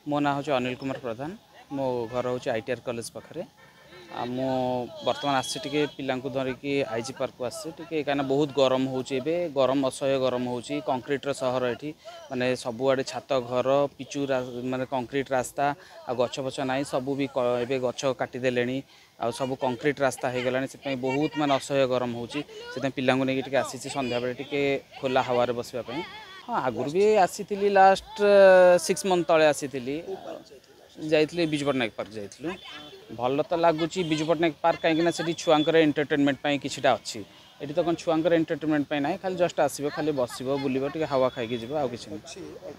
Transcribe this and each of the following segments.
मो ना हूँ अनिल कुमार प्रधान। मो घर हूँ ITR कॉलेज पाखे। मु बर्तमान आसी पिला धरिकी आईजी पार्क को आसी कहीं बहुत गरम होचे गरम असह्य गरम होची कंक्रीटर सहर ये माने सबुआड़े छात घर पिचु माने कंक्रीट रास्ता आ गछ पछ ना सबू भी ए गछ काटिदे आ सब कंक्रीट रास्ता हो गला से बहुत माने असह्य गरम होची से पिला नहीं आसी संध्या बेले टिके खोला हवा बसवाई। हाँ आगुरी भी आसी लास्ट 6 मंथ तले आसी जाइए विजु पट्टनायक पार्क जाइलु भल तो लगुच विजु पट्टनायक पार्क कहीं छुआर एंटरटेनमेंट किसी अच्छी ये तो कौन छुआर एंटरटेनमेंट ना खाली जस्ट आसो खाली बस बुल टे हवा खाई जी आ कि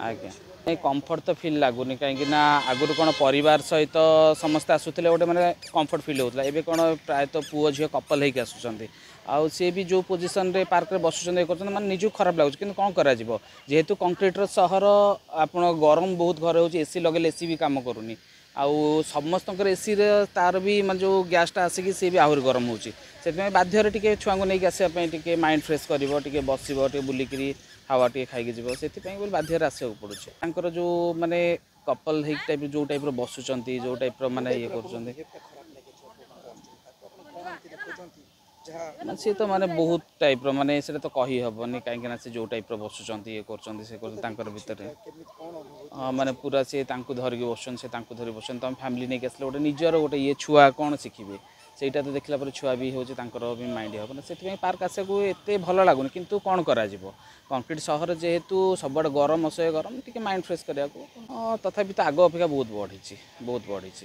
आज्ञा नहीं कम्फर्ट तो फिल लगुनि कहीं आगुरी कौन परिवार सहित समस्ते आसूले गोटे मैंने कम्फर्ट फिल होता है कौन प्रायतः पुओ झील कपल होकर आसुँच आउ सी भी जो पोजिशन रे पार्क रे बसुँच माने निजू खराब लगुच कि कौन करा जेहेतु कंक्रीटर सहर आप गरम बहुत घर हो एसी लगे एसी भी कम करूनी आउ समस्त एसी तार भी मैं जो गैसटा आसिक सी भी आहरी गरम हो बाध्य टे छुआ को लेकिन आसपाई माइंड फ्रेश कर बस बुलिक हावा टे खाई से बाध्य आसको पड़े जो माने कपल टाइप जो टाइप बसुँच जो टाइप माने ये कर सी तो माने बहुत टाइप माने से तो कही हेनी कहीं से जो टाइप बसुँच ये कर भितर माने पूरा सी धरिकी बसन से धरी बसन तुम फैमिली नहीं आसले गोटे निजर गोटे ये छुआ कौन शिखे सेटा तो देखला पर छुआ भी हो भी माइंड हम से पार्क आसको एत भल लगुनि किंतु कौन करा कंक्रीट सहर जेहेतु सब गरम असह्य गरम टी माइंड फ्रेश करने को तथापि तो आग अपेक्षा बहुत बढ़ी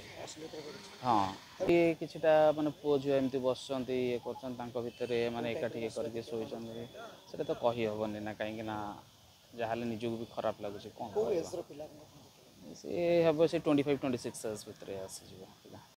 हाँ ये किसीटा माने पुओ झील एमती बस ये कर माने एकाठी करके शोचंदी से तो कही हेनी ना कहीं जहाँ निजक भी खराब लगुच कौन सी हम से 25-26 भितर आसीज।